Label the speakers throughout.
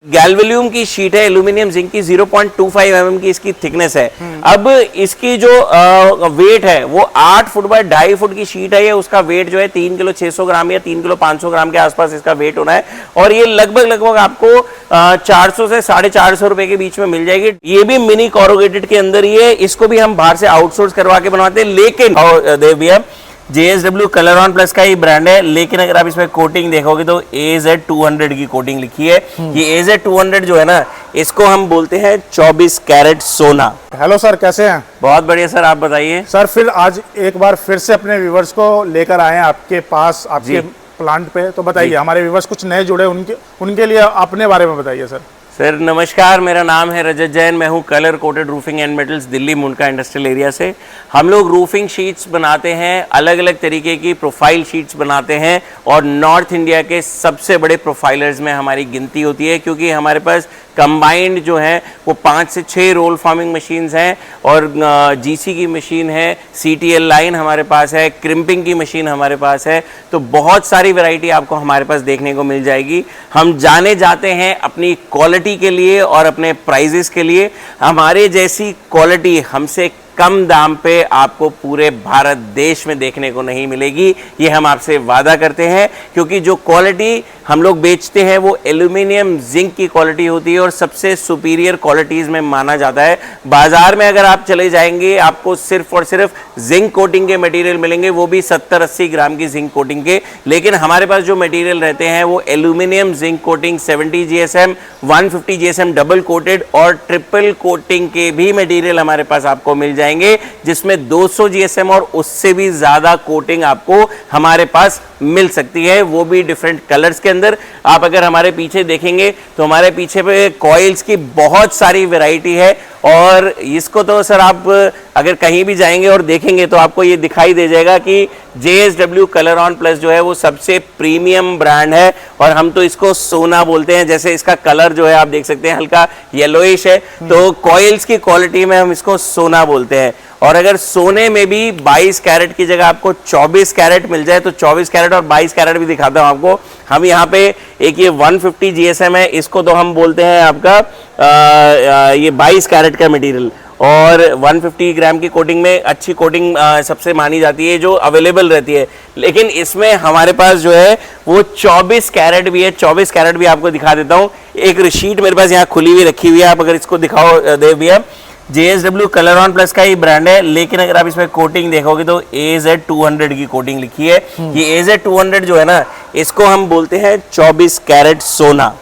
Speaker 1: गैल्वेलियम की शीट है, aluminium zinc की, 0.25 mm की इसकी थिकनेस है। अब इसकी जो वेट है वो 8 फुट बाय 2.5 फुट की शीट है। ये उसका वेट जो है 3 किलो 600 ग्राम या 3 किलो 500 ग्राम के आसपास इसका वेट होना है। और ये लगभग आपको 400 से 450 रुपए के बीच में मिल जाएगी। ये भी मिनी कोरुगेटेड के अंदर ही है। इसको भी हम बाहर से आउटसोर्स करवा के बनवाते हैं, लेकिन देव JSW कलरऑन प्लस का ही ब्रांड है, लेकिन अगर आप इसमें कोटिंग देखोगे तो AZ200 की कोटिंग लिखी है। ये AZ200 जो है ना, इसको हम बोलते हैं 24 कैरेट सोना।
Speaker 2: हेलो सर, कैसे हैं?
Speaker 1: बहुत बढ़िया सर, आप बताइए।
Speaker 2: सर फिर आज एक बार फिर से अपने व्यूवर्स को लेकर आए हैं आपके पास, आपके प्लांट पे। तो बताइए, हमारे व्यूवर्स कुछ नए जुड़े, उनके लिए अपने बारे में बताइए सर।
Speaker 1: सर नमस्कार, मेरा नाम है रजत जैन। मैं हूँ colour coated roofing and metals, Delhi Mundka industrial area से। हम लोग रूफिंग शीट्स बनाते हैं, अलग अलग तरीके की प्रोफाइल शीट्स बनाते हैं, और नॉर्थ इंडिया के सबसे बड़े प्रोफाइलर्स में हमारी गिनती होती है, क्योंकि हमारे पास कंबाइंड जो है वो 5 से 6 रोल फॉर्मिंग मशीन्स हैं, और GC की मशीन है, CTL लाइन हमारे पास है, क्रिम्पिंग की मशीन हमारे पास है। तो बहुत सारी वैरायटी आपको हमारे पास देखने को मिल जाएगी। हम जाने जाते हैं अपनी क्वालिटी के लिए और अपने प्राइजेस के लिए। हमारे जैसी क्वालिटी हमसे कम दाम पे आपको पूरे भारत देश में देखने को नहीं मिलेगी, ये हम आपसे वादा करते हैं। क्योंकि जो क्वालिटी हम लोग बेचते हैं वो एल्यूमिनियम जिंक की क्वालिटी होती है, और सबसे सुपीरियर क्वालिटीज में माना जाता है। बाजार में अगर आप चले जाएंगे, आपको सिर्फ और सिर्फ जिंक कोटिंग के मटेरियल मिलेंगे, वो भी 70-80 ग्राम की जिंक कोटिंग के। लेकिन हमारे पास जो मटेरियल रहते हैं वो aluminium zinc coating 70 GSM, 150 GSM double coated और ट्रिपल कोटिंग के भी मटेरियल हमारे पास आपको मिल जाएंगे, जिसमें 200 GSM और उससे भी ज्यादा कोटिंग आपको हमारे पास मिल सकती है, वो भी डिफरेंट कलर्स के अंदर। आप अगर हमारे पीछे देखेंगे तो हमारे पीछे पे कॉइल्स की बहुत सारी वैरायटी है, और इसको तो सर आप अगर कहीं भी जाएंगे और देखेंगे तो आपको ये दिखाई दे जाएगा कि JSW कलरऑन प्लस जो है वो सबसे प्रीमियम ब्रांड है, और हम तो इसको सोना बोलते हैं। जैसे इसका कलर जो है आप देख सकते हैं, हल्का येलोइश है, तो कॉइल्स की क्वालिटी में हम इसको सोना बोलते हैं। और अगर सोने में भी 22 कैरेट की जगह आपको 24 कैरेट मिल जाए तो 24 कैरेट और 22 कैरेट भी दिखाता हूं आपको। हम यहाँ पे एक ये 150 GSM है, इसको तो हम बोलते हैं आपका ये 22 कैरेट का मटेरियल, और 150 ग्राम की कोटिंग में अच्छी कोटिंग सबसे मानी जाती है जो अवेलेबल रहती है। लेकिन इसमें हमारे पास जो है वो 24 कैरेट भी है। 24 कैरेट भी आपको दिखा देता हूँ। एक रिशीट मेरे पास यहाँ खुली हुई रखी हुई है, आप अगर इसको दिखाओ देव भैया। JSW कलरऑन प्लस का ही ब्रांड है, लेकिन अगर आप इसमें कोटिंग देखोगे तो AZ200 की कोटिंग लिखी है। ये AZ200 जो है ना, इसको हम बोलते हैं 24 कैरेट सोना।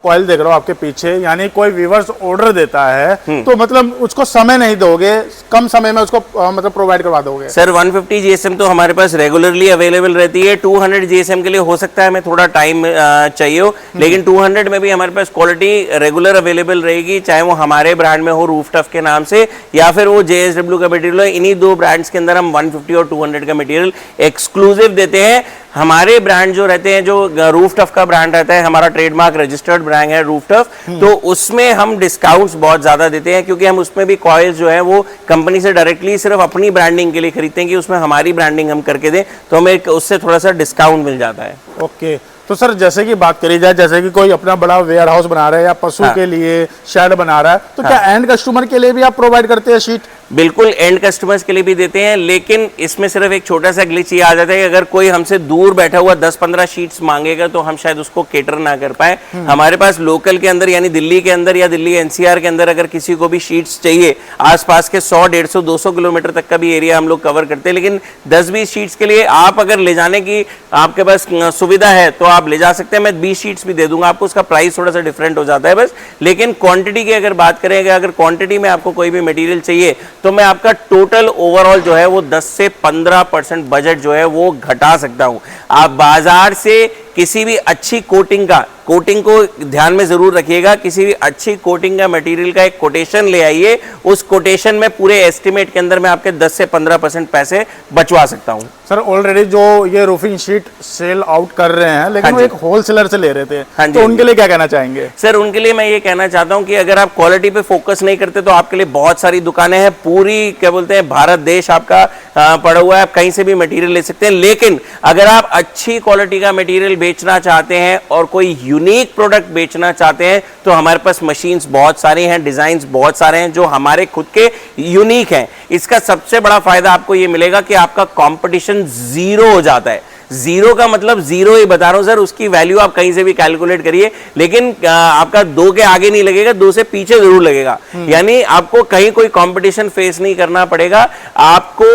Speaker 2: कॉइल देख रहा हूँ आपके पीछे, यानी कोई व्यूवर्स ऑर्डर देता है तो मतलब उसको समय नहीं दोगे, कम समय में उसको मतलब प्रोवाइड करवा दोगे?
Speaker 1: सर 150 GSM तो हमारे पास रेगुलरली अवेलेबल रहती है। 200 GSM के लिए हो सकता है हमें थोड़ा टाइम चाहिए हो, लेकिन 200 में भी हमारे पास क्वालिटी रेगुलर अवेलेबल रहेगी, चाहे वो हमारे ब्रांड में हो रूफ टफ के नाम से, या फिर वो JSW का मटेरियल है। इन्हीं दो ब्रांड्स के अंदर हम 150 और 200 का मटेरियल एक्सक्लूसिव देते हैं। हमारे ब्रांड जो रहते हैं, जो रूफ टफ का ब्रांड रहता है, हमारा ट्रेडमार्क रजिस्टर्ड ब्रांड है रूफ टफ, तो उसमें हम डिस्काउंट्स बहुत ज्यादा देते हैं, क्योंकि हम उसमें भी कॉइल्स जो है वो कंपनी से डायरेक्टली सिर्फ अपनी ब्रांडिंग के लिए खरीदते हैं कि उसमें हमारी ब्रांडिंग हम करके दें, तो हमें उससे थोड़ा सा डिस्काउंट मिल जाता है।
Speaker 2: ओके, तो सर जैसे कि बात करी जाए, जैसे कि कोई अपना बड़ा वेयर हाउस बना रहा है या पशु के लिए शेड बना रहा है, तो क्या एंड कस्टमर के लिए भी आप प्रोवाइड करते हैं शीट?
Speaker 1: बिल्कुल, एंड कस्टमर्स के लिए भी देते हैं, लेकिन इसमें सिर्फ एक छोटा सा ग्लिच ये आ जाता है कि अगर कोई हमसे दूर बैठा हुआ 10-15 शीट्स मांगेगा तो हम शायद उसको केटर ना कर पाए। हमारे पास लोकल के अंदर, यानी दिल्ली के अंदर या दिल्ली NCR के अंदर अगर किसी को भी शीट्स चाहिए, आसपास के 100, 150, 200 किलोमीटर तक का भी एरिया हम लोग कवर करते हैं। लेकिन 10-20 शीट्स के लिए आप अगर ले जाने की आपके पास सुविधा है तो आप ले जा सकते हैं। मैं 20 शीट्स भी दे दूंगा आपको, उसका प्राइस थोड़ा सा डिफरेंट हो जाता है बस। लेकिन क्वांटिटी की अगर बात करेंगे, अगर क्वांटिटी में आपको कोई भी मटेरियल चाहिए तो मैं आपका टोटल ओवरऑल जो है वो 10 से 15% बजट जो है वो घटा सकता हूं। आप बाजार से किसी भी अच्छी कोटिंग को ध्यान में जरूर रखिएगा, किसी भी अच्छी कोटिंग का मटेरियल का एक कोटेशन ले आइए। उस कोटेशन में पूरे एस्टिमेट के अंदर मैं आपके 10 से 15% पैसे बचवा सकता हूं।
Speaker 2: सर ऑलरेडी जो ये रूफिंग शीट सेल आउट कर रहे हैं, लेकिन वो एक होलसेलर से ले रहे थे, तो उनके लिए क्या कहना चाहेंगे?
Speaker 1: सर उनके लिए मैं ये कहना चाहता हूं कि अगर आप क्वालिटी पे फोकस नहीं करते तो आपके लिए बहुत सारी दुकानें हैं, पूरी क्या बोलते हैं भारत देश आपका पड़ा हुआ है, आप कहीं से भी मटेरियल ले सकते हैं। लेकिन अगर आप अच्छी क्वालिटी का मटेरियल बेचना चाहते हैं और कोई यूनिक प्रोडक्ट बेचना चाहते हैं तो हमारे पास मशीन्स बहुत सारी हैं, डिजाइन्स बहुत सारे हैं जो हमारे खुद के यूनिक हैं। इसका सबसे बड़ा फायदा आपको ये मिलेगा कि आपका कंपटीशन जीरो हो जाता है। जीरो का मतलब जीरो ही बता रहा हूं सर, उसकी वैल्यू आप कहीं से भी कैलकुलेट करिए, लेकिन आपका 2 के आगे नहीं लगेगा, 2 से पीछे जरूर लगेगा। यानी आपको कहीं कोई कंपटीशन फेस नहीं करना पड़ेगा। आपको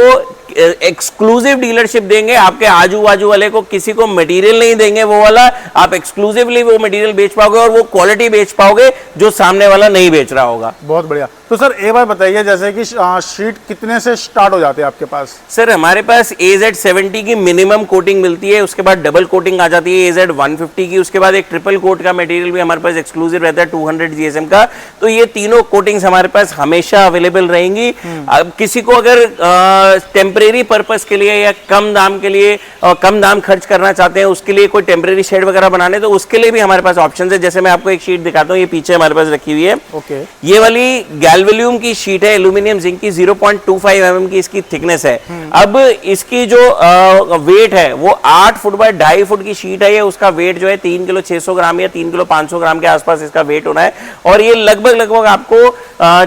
Speaker 1: एक्सक्लूसिव डीलरशिप देंगे, आपके आजू बाजू वाले को किसी को मटेरियल नहीं देंगे वो वाला, आप एक्सक्लूसिवली वो मटेरियल बेच पाओगे और वो क्वालिटी बेच पाओगे जो सामने वाला नहीं बेच रहा होगा।
Speaker 2: बहुत बढ़िया। तो सर एक बार बताइए, जैसे कि शीट कितने से स्टार्ट हो जाते हैं आपके पास?
Speaker 1: सर हमारे पास AZ 70 की मिनिमम कोटिंग मिलती है, उसके बाद डबल कोटिंग आ जाती है AZ 150 की, उसके बाद एक ट्रिपल कोट का मटेरियल भी हमारे पास एक्सक्लूसिव रहता है 200 GSM का। तो ये तीनों कोटिंग्स हमारे पास हमेशा अवेलेबल रहेंगी। अब किसी को अगर टेम्परेरी पर्पस के लिए या कम दाम के लिए और कम दाम खर्च करना चाहते हैं, उसके लिए कोई टेम्परेरी शेड वगैरह बनाने, तो उसके लिए भी हमारे पास ऑप्शन है। जैसे मैं आपको एक शीट दिखाता हूँ, ये पीछे हमारे पास रखी हुई है।
Speaker 2: ओके।
Speaker 1: ये वाली गैल्वेलियम की शीट है, एल्यूमिनियम जिंक की, 0.25 mm की इसकी थिकनेस है। अब इसकी जो वेट है वो 8 फुट बाय 2.5 फुट की शीट है। ये उसका वेट जो है 3 किलो 600 ग्राम या 3 किलो 500 ग्राम के आसपास इसका वेट होना है। और ये लगभग आपको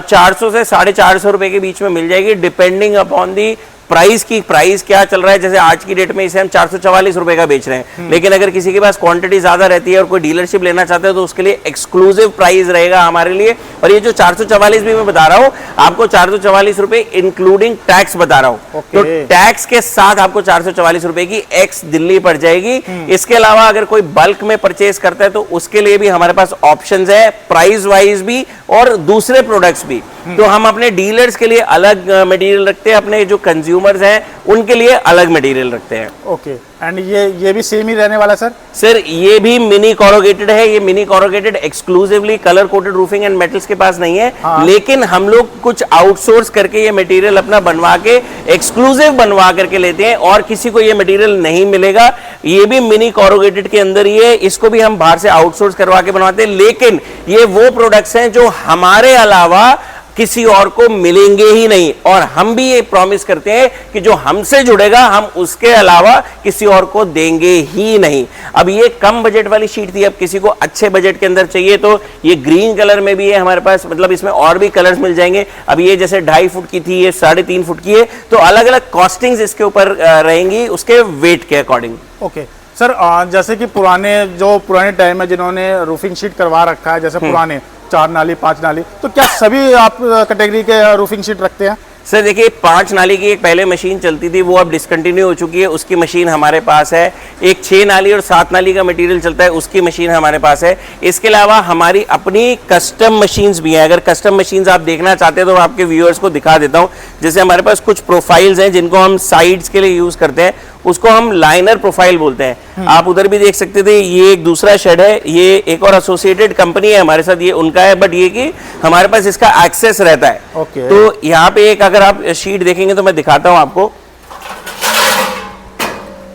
Speaker 1: 400 से 450 रुपए के बीच में मिल जाएगी, डिपेंडिंग अपॉन दी प्राइस की। प्राइस क्या चल रहा है, जैसे आज की डेट में इसे हम 444 रुपए का बेच रहे हैं, लेकिन अगर किसी के पास क्वांटिटी ज्यादा रहती है और कोई डीलरशिप लेना चाहते हैं तो उसके लिए एक्सक्लूसिव प्राइस रहेगा हमारे लिए। और ये जो 444 भी मैं बता रहा हूं आपको, 444 रुपए इंक्लूडिंग टैक्स बता रहा हूं। तो टैक्स के साथ आपको 444 रुपए की एक्स दिल्ली पड़ जाएगी। इसके अलावा अगर कोई बल्क में परचेज करता है तो उसके लिए भी हमारे पास ऑप्शन है, प्राइस वाइज भी और दूसरे प्रोडक्ट्स भी। तो हम अपने डीलर्स के लिए अलग मटेरियल रखते हैं, अपने जो कंज्यूमर्स हैं उनके लिए अलग मटेरियल रखते हैं।
Speaker 2: ओके। एंड ये भी सेम ही रहने वाला सर?
Speaker 1: सर ये भी मिनी कोरोगेटेड है। ये mini corrugated exclusively colour coated roofing and metals के पास नहीं है। हाँ। लेकिन हम लोग कुछ आउटसोर्स करके ये मटेरियल अपना बनवा के एक्सक्लूसिव बनवा करके लेते हैं और किसी को ये मटेरियल नहीं मिलेगा। ये भी मिनी कोरोगेटेड के अंदर ही है, इसको भी हम बाहर से आउटसोर्स करवा के बनवाते हैं। लेकिन ये वो प्रोडक्ट्स हैं जो हमारे अलावा किसी और को मिलेंगे ही नहीं, और हम भी ये प्रॉमिस करते हैं कि जो हमसे जुड़ेगा हम उसके अलावा किसी और को देंगे ही नहीं। अब ये कम बजट वाली शीट थी, अब किसी को अच्छे बजट के अंदर चाहिए तो ये ग्रीन कलर में भी है हमारे पास, मतलब इसमें और भी कलर्स मिल जाएंगे। अब ये जैसे 2.5 फुट की थी, ये 3.5 फुट की है, तो अलग अलग कॉस्टिंग्स इसके ऊपर रहेंगी उसके वेट के अकॉर्डिंग।
Speaker 2: ओके सर, जैसे कि पुराने टाइम में जिन्होंने रूफिंग शीट करवा रखा है, जैसे पुराने 4 नाली 5 नाली, तो क्या सभी आप कैटेगरी के रूफिंग शीट रखते हैं?
Speaker 1: सर देखिए, 5 नाली की एक पहले मशीन चलती थी, वो अब डिसकंटिन्यू हो चुकी है, उसकी मशीन हमारे पास है। एक 6 नाली और 7 नाली का मटेरियल चलता है, उसकी मशीन हमारे पास है। इसके अलावा हमारी अपनी कस्टम मशीन्स भी हैं। अगर कस्टम मशीन्स आप देखना चाहते हैं तो आपके व्यूअर्स को दिखा देता हूं। जैसे हमारे पास कुछ प्रोफाइल्स हैं जिनको हम साइड्स के लिए यूज करते हैं, उसको हम लाइनर प्रोफाइल बोलते हैं। आप उधर भी देख सकते थे, ये एक दूसरा शेड है, ये एक और एसोसिएटेड कंपनी है हमारे साथ, ये उनका है, बट ये कि हमारे पास इसका एक्सेस रहता है।
Speaker 2: ओके।
Speaker 1: तो यहाँ पे एक अगर आप शीट देखेंगे तो मैं दिखाता हूं आपको,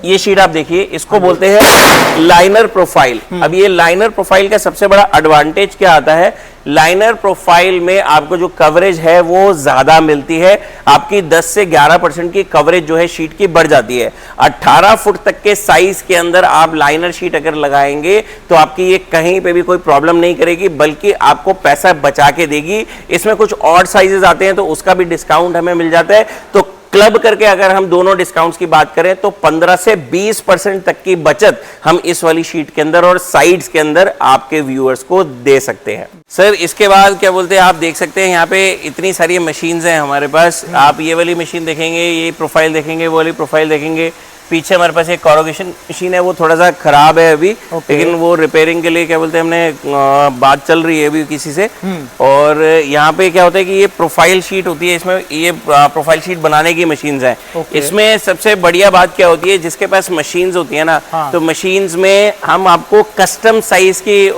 Speaker 1: ये शीट आप देखिए, इसको बोलते हैं लाइनर प्रोफाइल। अब ये लाइनर प्रोफाइल का सबसे बड़ा एडवांटेज क्या आता है, लाइनर प्रोफाइल में आपको जो कवरेज है वो ज्यादा मिलती है। आपकी 10 से 11% की कवरेज जो है शीट की बढ़ जाती है। 18 फुट तक के साइज के अंदर आप लाइनर शीट अगर लगाएंगे तो आपकी ये कहीं पे भी कोई प्रॉब्लम नहीं करेगी, बल्कि आपको पैसा बचा के देगी। इसमें कुछ और साइजेस आते हैं तो उसका भी डिस्काउंट हमें मिल जाता है। तो क्लब करके अगर हम दोनों डिस्काउंट्स की बात करें तो 15 से 20% तक की बचत हम इस वाली शीट के अंदर और साइड्स के अंदर आपके व्यूअर्स को दे सकते हैं। सर इसके बाद क्या बोलते हैं, आप देख सकते हैं यहाँ पे इतनी सारी मशीन्स हैं हमारे पास। आप ये वाली मशीन देखेंगे, ये प्रोफाइल देखेंगे, वो वाली प्रोफाइल देखेंगे। पीछे हमारे पास एक कोरोगेशन मशीन है, वो थोड़ा सा खराब है अभी, लेकिन वो रिपेयरिंग के लिए क्या बोलते हैं हमने बात चल रही है अभी किसी से। और यहाँ पे क्या होता है कि ये प्रोफाइल शीट होती है, इसमें ये प्रोफाइल शीट बनाने की मशीन्स हैं। इसमें सबसे बढ़िया बात क्या होती है, जिसके पास मशीन्स होती है ना, तो मशीन्स में हम आपको कस्टम साइज की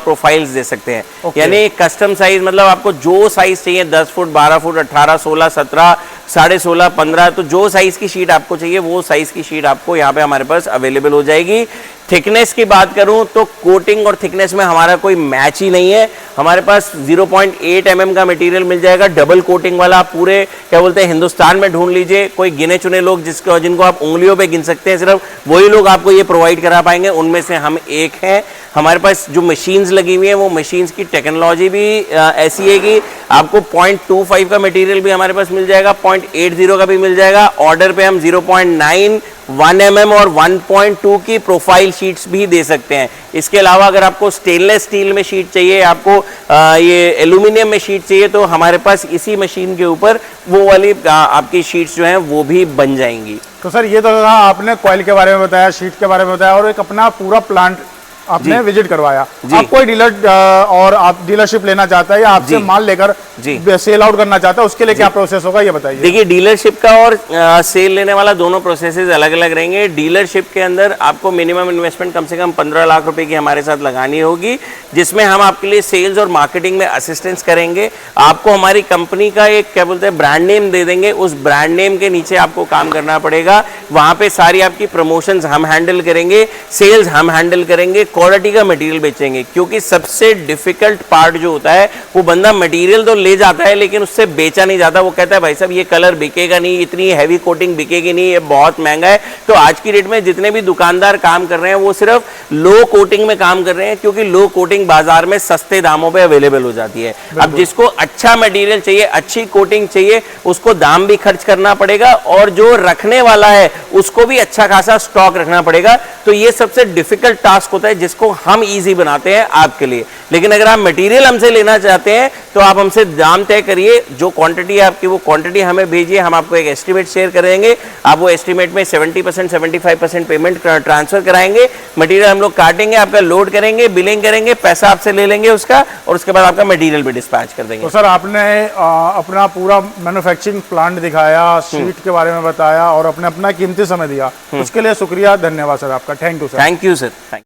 Speaker 1: प्रोफाइल्स दे सकते हैं। यानी कस्टम साइज मतलब आपको जो साइज चाहिए, 10 फुट 12 फुट 18 16 17 16.5 15, तो जो साइज की शीट आपको चाहिए वो साइज की शीट आपको यहाँ पे हमारे पास अवेलेबल हो जाएगी। थिकनेस की बात करूं तो कोटिंग और थिकनेस में हमारा कोई मैच ही नहीं है। हमारे पास 0.8 mm का मटेरियल मिल जाएगा, डबल कोटिंग वाला। आप पूरे क्या बोलते हैं हिंदुस्तान में ढूंढ लीजिए, कोई गिने चुने लोग जिनको आप उंगलियों पे गिन सकते हैं, सिर्फ वही लोग आपको ये प्रोवाइड करा पाएंगे, उनमें से हम एक हैं। हमारे पास जो मशीन्स लगी हुई हैं वो मशीन्स की टेक्नोलॉजी भी ऐसी है कि आपको 0.25 का मटेरियल भी हमारे पास मिल जाएगा, 0.80 का भी मिल जाएगा। ऑर्डर पे हम 0.9, 1 mm और 1.2 की प्रोफाइल शीट्स भी दे सकते हैं। इसके अलावा अगर आपको स्टेनलेस स्टील में शीट चाहिए, आपको ये एल्यूमिनियम में शीट चाहिए, तो हमारे पास इसी मशीन के ऊपर वो वाली आपकी शीट्स जो हैं वो भी बन जाएंगी।
Speaker 2: तो सर ये तो कहा आपने कॉइल के बारे में बताया, शीट के बारे में बताया, और एक अपना पूरा प्लांट आपने विजिट करवाया। आप कोई डीलर और आप डीलरशिप लेना चाहता है या आपसे माल लेकर सेल आउट करना चाहता है, उसके लिए क्या प्रोसेस होगा ये बताइए।
Speaker 1: देखिए, डीलरशिप का और सेल लेने वाला दोनों प्रोसेसेस अलग अलग रहेंगे। डीलरशिप के अंदर आपको मिनिमम इन्वेस्टमेंट कम से कम 15 लाख रुपए की हमारे साथ लगानी होगी, जिसमें हम आपके लिए सेल्स और मार्केटिंग में असिस्टेंस करेंगे। आपको हमारी कंपनी का एक क्या बोलते हैं ब्रांड नेम दे देंगे, उस ब्रांड नेम के नीचे आपको काम करना पड़ेगा। वहां पे सारी आपकी प्रमोशंस हम हैंडल करेंगे, सेल्स हम हैंडल करेंगे, क्वालिटी का मटेरियल बेचेंगे। क्योंकि सबसे डिफिकल्ट पार्ट जो होता है वो बंदा मटेरियल तो ले जाता है लेकिन उससे बेचा नहीं जाता। वो कहता है भाई साहब ये कलर बिकेगा नहीं, इतनी हैवी कोटिंग बिकेगी नहीं, ये बहुत महंगा है। तो आज की डेट में जितने भी दुकानदार काम कर रहे हैं वो सिर्फ लो कोटिंग में काम कर रहे हैं, क्योंकि लो कोटिंग बाजार में सस्ते दामों पे अवेलेबल हो जाती है। अब जिसको अच्छा मटेरियल चाहिए, अच्छी कोटिंग चाहिए, उसको दाम भी खर्च करना पड़ेगा, और जो रखने वाला है उसको भी अच्छा खासा स्टॉक रखना पड़ेगा। तो ये सबसे डिफिकल्ट टास्क होता है जिसको हम इजी बनाते हैं आपके लिए। लेकिन अगर आप मटेरियल हमसे लेना चाहते हैं तो आप हमसे दाम तय करिए, जो क्वांटिटी है आपकी वो क्वांटिटी हमें भेजिए, हम आपको एक एस्टीमेट शेयर करेंगे। आप वो एस्टीमेट में 70% 75% पेमेंट ट्रांसफर कराएंगे, मटेरियल हम लोग काटेंगे, आपका लोड करेंगे, बिलिंग करेंगे, पैसा आपसे ले लेंगे उसका, और उसके बाद आपका मटेरियल भी डिस्पैच कर देंगे।
Speaker 2: तो सर आपने अपना पूरा मैन्युफैक्चरिंग प्लांट दिखाया, शीट के बारे में बताया और अपने अपना कीमती समय दिया, उसके लिए शुक्रिया, धन्यवाद सर आपका। Thank you sir.
Speaker 1: Thank you sir.